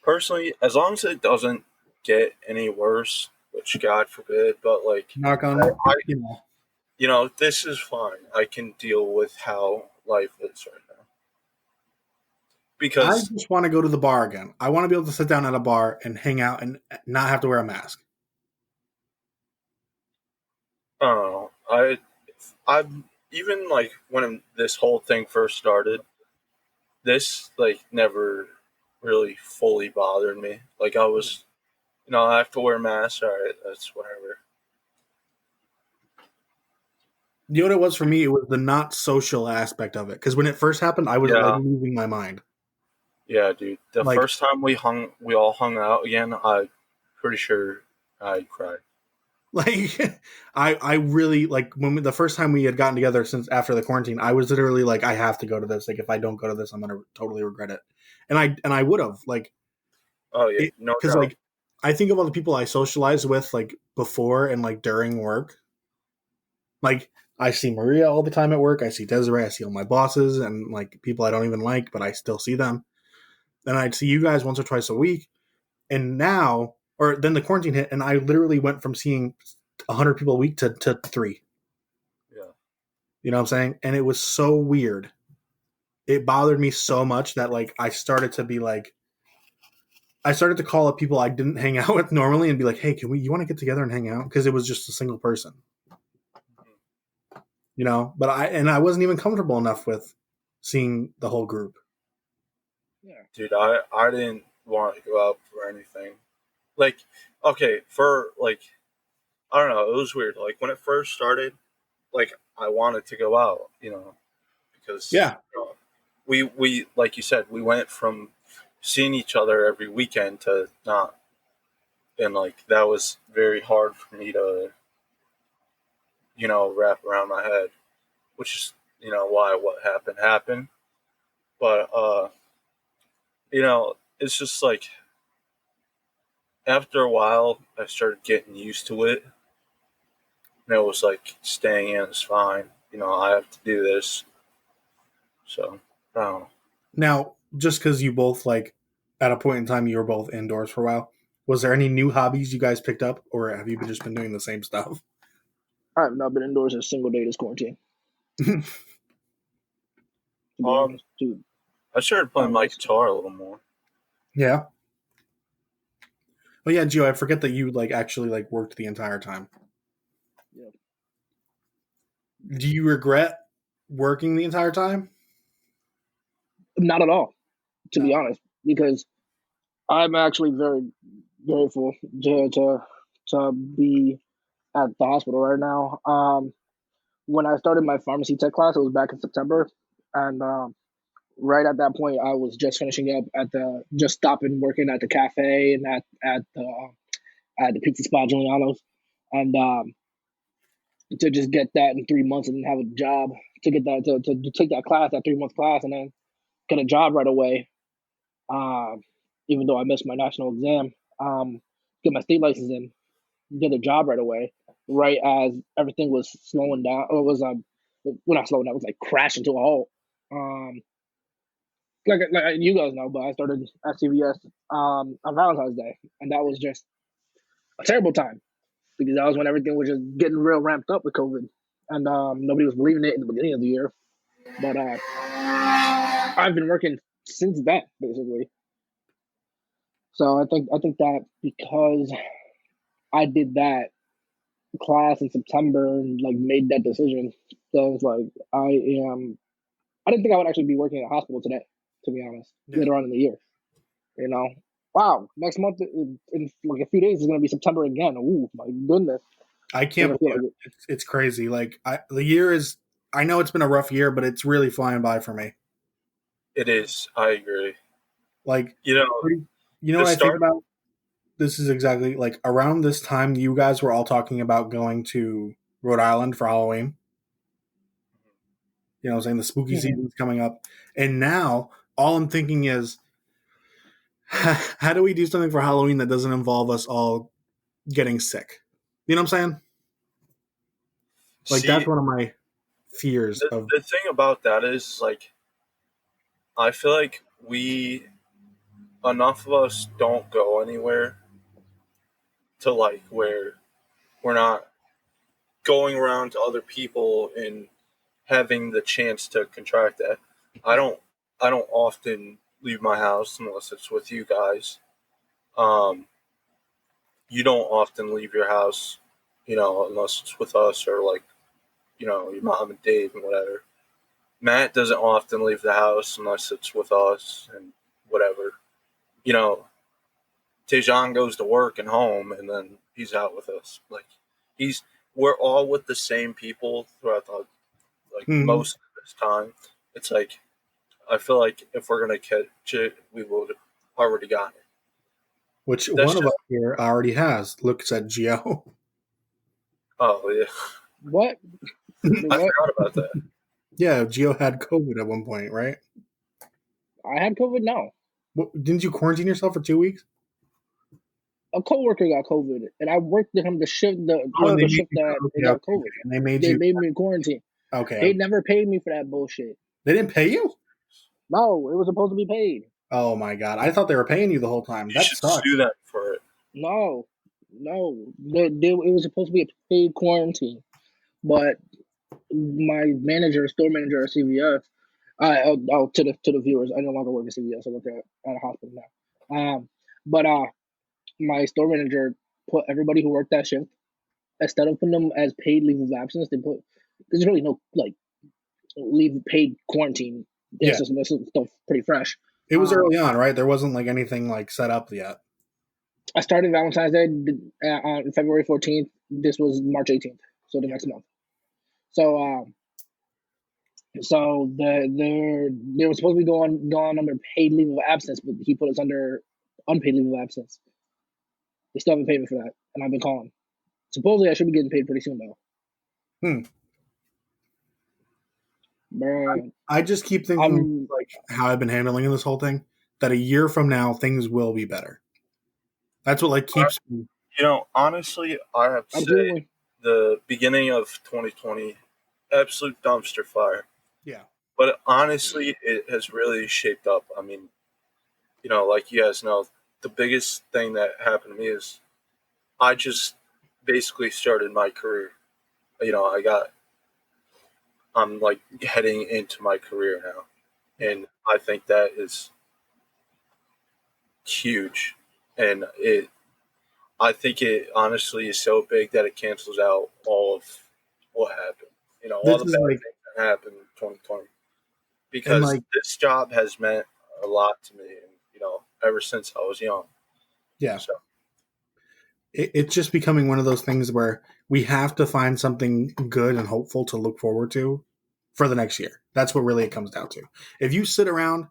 personally, as long as it doesn't get any worse, which God forbid, but like knock I, on, I you know. this is fine. I can deal with how life is right now. I Because just want to go to the bar again. I want to be able to sit down at a bar and hang out and not have to wear a mask. I don't know. I'm even like when this whole thing first started, this like never really fully bothered me. Like I was, I have to wear a mask. All right, that's whatever. You know what it was for me? It was the not social aspect of it. Because when it first happened, I was like Yeah, losing my mind. yeah, dude. The Like, first time we all hung out again, I pretty sure I cried. like I really like the first time we had gotten together since after the quarantine. I was literally like, I have to go to this. Like, if I don't go to this, I'm gonna totally regret it. And I would have like Oh yeah, it no because doubt. like I think of all the people I socialized with like before and like during work. Like I see Maria all the time at work. I see Desiree. I see all my bosses and like people I don't even like, but I still see them. Then I'd see you guys once or twice a week. And now, or then the quarantine hit, and I literally went from seeing 100 people a week to three. Yeah, You know what I'm saying? And it was so weird. It bothered me so much that like I started to be like, I started to call up people I didn't hang out with normally and be like, hey, you want to get together and hang out? Because it was just a single person, you know? But I wasn't even comfortable enough with seeing the whole group. Yeah. dude, I didn't want to go out for anything. Like, okay, for like, I don't know, it was weird. Like when it first started, like I wanted to go out, because Yeah. we like you said, we went from seeing each other every weekend to not, and like that was very hard for me to wrap around my head, which is why what happened happened. But it's just like after a while, I started getting used to it, and it was like staying in is fine. I have to do this, so I don't know. Now, just because you both like at a point in time you were both indoors for a while, was there any new hobbies you guys picked up, or have you just been doing the same stuff? I have not been indoors a single day this quarantine. To be Um, honest, dude. I started playing my guitar a little more. Yeah. Oh yeah, Gio, I forget that you like actually like worked the entire time. Yeah. Do you regret working the entire time? Not at all, to be No. honest, because I'm actually very grateful to be at the hospital right now. When I started my pharmacy tech class, it was back in September, and right at that point, I was just finishing up just stopping working at the cafe and at the pizza spot Giuliano's, and to just get that in 3 months and have a job, to get that to take that class, that 3 month class, and then get a job right away. Um, Even though I missed my national exam, get my state license in, get a job right away, right as everything was slowing down. Or it was well, not slowing down. It was like crashing to a halt. Um, like you guys know, but I started at CVS on Valentine's Day, and that was just a terrible time because that was when everything was just getting real ramped up with COVID, and nobody was believing it in the beginning of the year. But I've been working since then, basically. So I think that because I did that class in September and like made that decision, so it's like I am. I didn't think I would actually be working in a hospital today, to be honest. Yeah. Later on in the year, you know. Wow, next month in like a few days is going to be September again. Ooh, my goodness! I can't believe it. It's crazy. Like the year is. I know it's been a rough year, but it's really flying by for me. It is. I agree. Like You know, what I think about? This is exactly like around this time you guys were all talking about going to Rhode Island for Halloween. You know what I'm saying? The spooky season's coming up. And now all I'm thinking is how do we do something for Halloween that doesn't involve us all getting sick? You know what I'm saying? Like that's one of my fears of the thing about that is like I feel like enough of us don't go anywhere to like where we're not going around to other people and having the chance to contract that. I don't often leave my house unless it's with you guys. You don't often leave your house, unless it's with us or like, your mom and Dave and whatever. Matt doesn't often leave the house unless it's with us and whatever. You know, Tejan goes to work and home and then he's out with us. Like we're all with the same people throughout the most of this time. It's like I feel like if we're gonna catch it, we would have already got it. Which one of us here already has. Looks at Gio. Oh yeah. What? I forgot about that. Yeah, Gio had COVID at one point, right? I had COVID now. Didn't you quarantine yourself for 2 weeks? A coworker got COVID, and I worked with him the shift that got COVID. And they made me quarantine. Okay. They never paid me for that bullshit. They didn't pay you? No, it was supposed to be paid. Oh my god! I thought they were paying you the whole time. You should sue them for it. No. It was supposed to be a paid quarantine, but my store manager at CVS. To the viewers, I no longer work at CVS. I work at a hospital now. But my store manager put everybody who worked that shift, instead of putting them as paid leave of absence, there's really no like leave paid quarantine. This is still pretty fresh. It was early on, right? There wasn't like anything like set up yet. I started Valentine's Day on February 14th. This was March 18th, so the next month. So they were supposed to be going under paid leave of absence, but he put us under unpaid leave of absence. They still haven't paid me for that, and I've been calling. Supposedly, I should be getting paid pretty soon, though. Man, I just keep thinking like how I've been handling this whole thing. That a year from now, things will be better. That's what like keeps me. Honestly, I have to say the beginning of 2020, absolute dumpster fire. Yeah. But honestly, it has really shaped up. I mean, like you guys know, the biggest thing that happened to me is I just basically started my career. I'm like heading into my career now. And I think that is huge. And I think it honestly is so big that it cancels out all of what happened. All the bad things that happened in 2020. Because this job has meant a lot to me, and ever since I was young. Yeah. So it's just becoming one of those things where we have to find something good and hopeful to look forward to for the next year. That's what really it comes down to. If you sit around,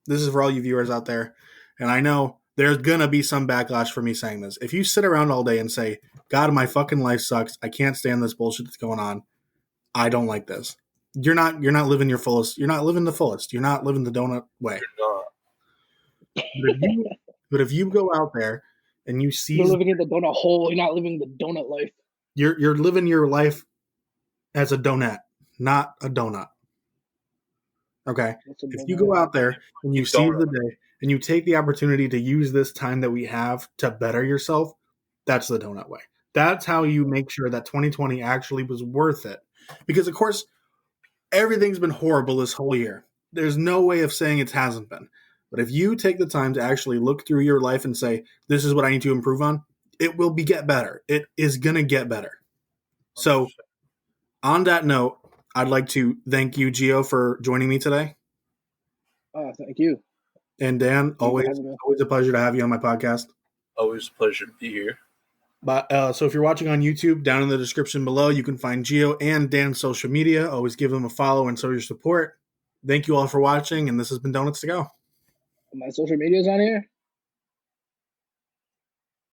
this is for all you viewers out there, and I know there's going to be some backlash for me saying this. If you sit around all day and say, God, my fucking life sucks. I can't stand this bullshit that's going on. I don't like this. You're not living your fullest. You're not living the fullest. You're not living the donut way. But if you go out there and you see You're living in the donut hole, you're not living the donut life. You're living your life as a donut, not a donut. Okay. If you go out there and you seize the day and you take the opportunity to use this time that we have to better yourself, that's the donut way. That's how you make sure that 2020 actually was worth it. Because, of course, everything's been horrible this whole year. There's no way of saying it hasn't been. But if you take the time to actually look through your life and say, this is what I need to improve on, it will get better. It is going to get better. So, on that note, I'd like to thank you, Gio, for joining me today. Thank you. And Dan, always a pleasure to have you on my podcast. Always a pleasure to be here. But so if you're watching on YouTube, down in the description below, you can find Gio and Dan's social media. Always give them a follow and show your support. Thank you all for watching, and this has been Donuts to Go. My social media is on here.